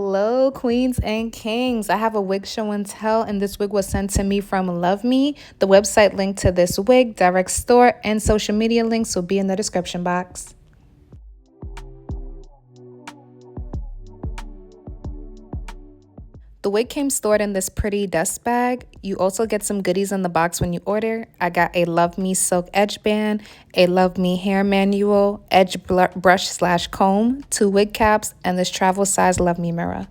Hello, queens and kings. I have a wig show and tell, and this wig was sent to me from LuvMe. The website link to this wig, direct store, and social media links will be in the description box. The wig came stored in this pretty dust bag. You also get some goodies in the box when you order. I got a LuvMe silk edge band, a LuvMe hair manual, edge brush/comb, 2 wig caps, and this travel size LuvMe mirror.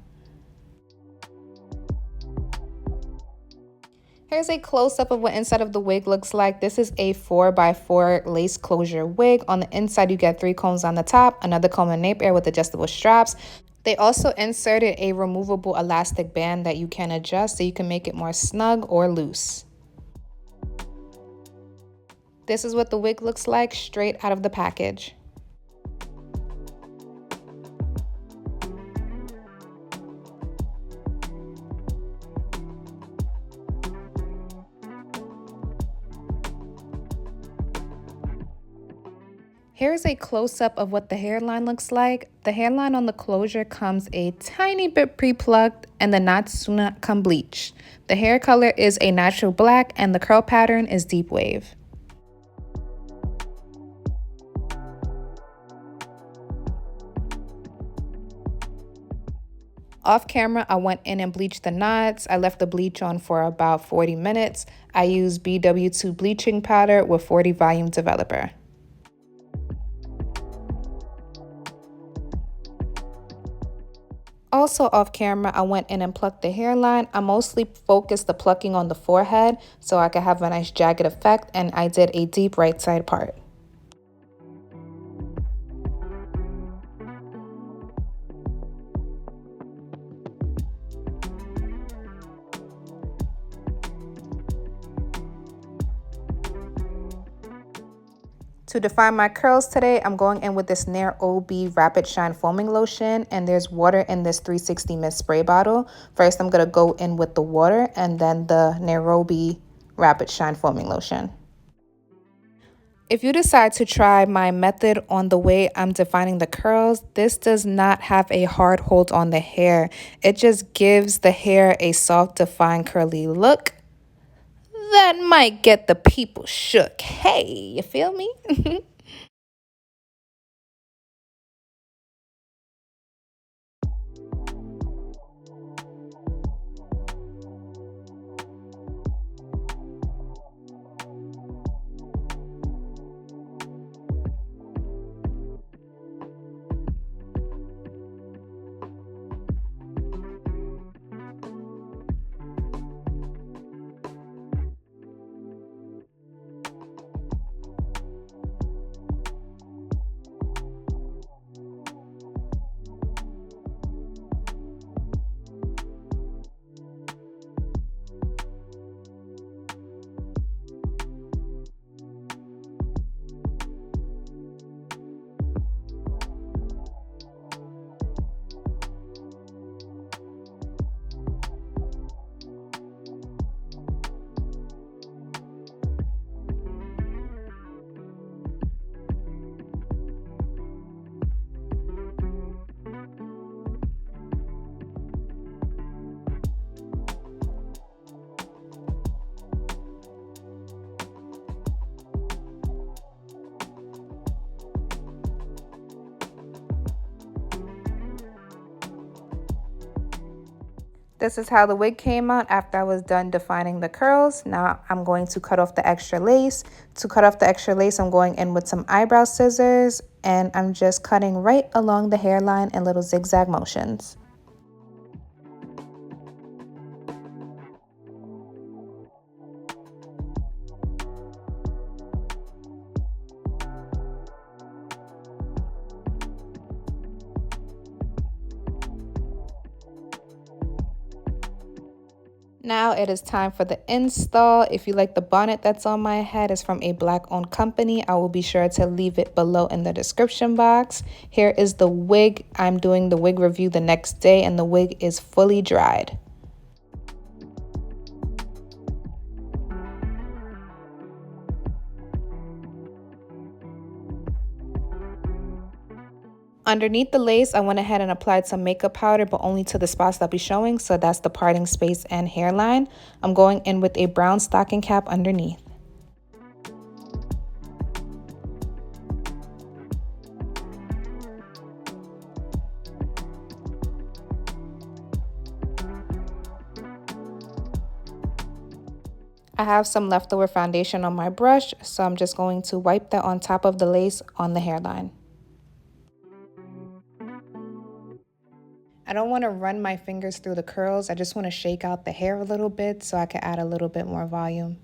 Here's a close-up of what inside of the wig looks like. This is a 4x4 lace closure wig. On the inside, you get 3 combs on the top, another comb and nape air with adjustable straps. They also inserted a removable elastic band that you can adjust so you can make it more snug or loose. This is what the wig looks like straight out of the package. Here's a close-up of what the hairline looks like. The hairline on the closure comes a tiny bit pre-plucked and the knots do not come bleached. The hair color is a natural black and the curl pattern is deep wave. Off camera, I went in and bleached the knots. I left the bleach on for about 40 minutes. I used BW2 bleaching powder with 40 volume developer. Also off camera, I went in and plucked the hairline. I mostly focused the plucking on the forehead so I could have a nice jagged effect, and I did a deep right side part. To define my curls today, I'm going in with this Nair OB Rapid Shine Foaming Lotion, and there's water in this 360 ml spray bottle. First, I'm going to go in with the water and then the Nairobi Rapid Shine Foaming Lotion. If you decide to try my method on the way I'm defining the curls, this does not have a hard hold on the hair. It just gives the hair a soft, defined, curly look that might get the people shook. Hey, you feel me? This is how the wig came out after I was done defining the curls. Now I'm going to cut off the extra lace. To cut off the extra lace, I'm going in with some eyebrow scissors, and I'm just cutting right along the hairline in little zigzag motions. Now it is time for the install. If you like the bonnet that's on my head, it's from a black-owned company. I will be sure to leave it below in the description box. Here is the wig. I'm doing the wig review the next day, and the wig is fully dried. Underneath the lace, I went ahead and applied some makeup powder, but only to the spots that I'll be showing. So that's the parting space and hairline. I'm going in with a brown stocking cap underneath. I have some leftover foundation on my brush, so I'm just going to wipe that on top of the lace on the hairline. I don't want to run my fingers through the curls. I just want to shake out the hair a little bit so I can add a little bit more volume.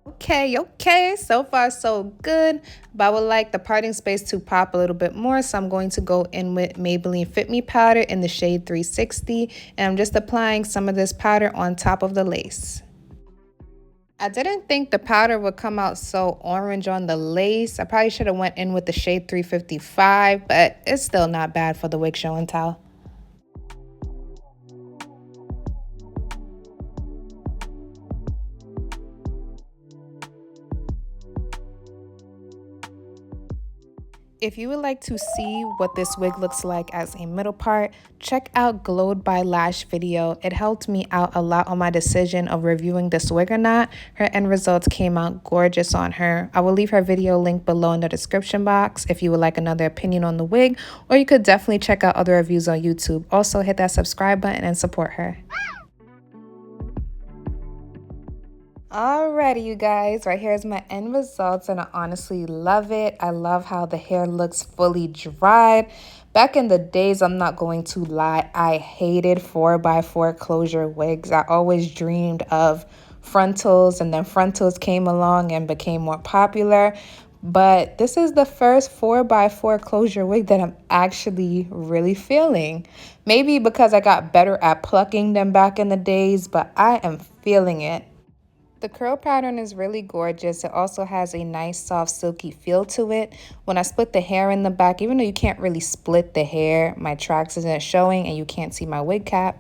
Okay, so far so good, but I would like the parting space to pop a little bit more, so I'm going to go in with Maybelline Fit Me powder in the shade 360, and I'm just applying some of this powder on top of the lace. I didn't think the powder would come out so orange on the lace. I probably should have went in with the shade 355, but it's still not bad for the wig show and tell. If you would like to see what this wig looks like as a middle part, check out GlowedByLash video. It helped me out a lot on my decision of reviewing this wig or not. Her end results came out gorgeous on her. I will leave her video link below in the description box if you would like another opinion on the wig, or you could definitely check out other reviews on YouTube. Also hit that subscribe button and support her. Alrighty, you guys, right here is my end results, and I honestly love it. I love how the hair looks fully dried. Back in the days, I'm not going to lie, I hated 4x4 closure wigs. I always dreamed of frontals, and then frontals came along and became more popular. But this is the first 4x4 closure wig that I'm actually really feeling. Maybe because I got better at plucking them back in the days, but I am feeling it. The curl pattern is really gorgeous. It also has a nice soft silky feel to it. When I split the hair in the back, even though you can't really split the hair, my tracks isn't showing and you can't see my wig cap.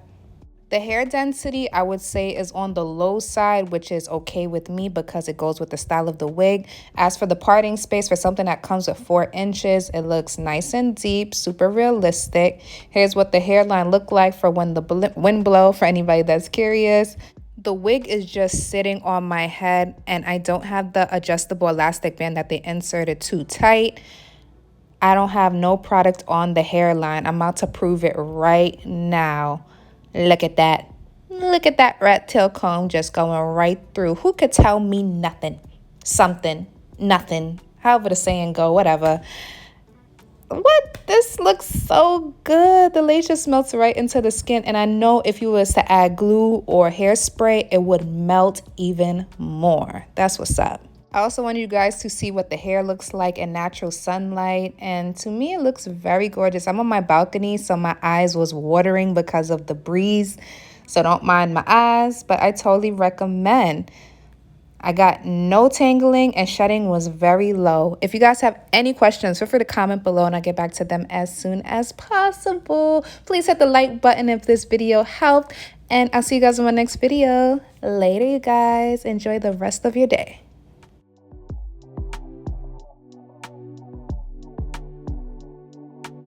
The hair density, I would say, is on the low side, which is okay with me because it goes with the style of the wig. As for the parting space, for something that comes with 4 inches, it looks nice and deep, super realistic. Here's what the hairline looked like for when the wind blow, for anybody that's curious. The wig is just sitting on my head, and I don't have the adjustable elastic band that they inserted too tight. I don't have no product on the hairline. I'm about to prove it right now. Look at that. Look at that rat tail comb just going right through. Who could tell me nothing? Something. Nothing. However the saying go, whatever. What? This looks so good. The lace just melts right into the skin, and I know if you was to add glue or hairspray, it would melt even more. That's what's up. I also want you guys to see what the hair looks like in natural sunlight, and to me it looks very gorgeous. I'm on my balcony, so my eyes was watering because of the breeze, so don't mind my eyes, but I totally recommend. I got no tangling and shedding was very low. If you guys have any questions, feel free to comment below and I'll get back to them as soon as possible. Please hit the like button if this video helped, and I'll see you guys in my next video. Later, you guys. Enjoy the rest of your day.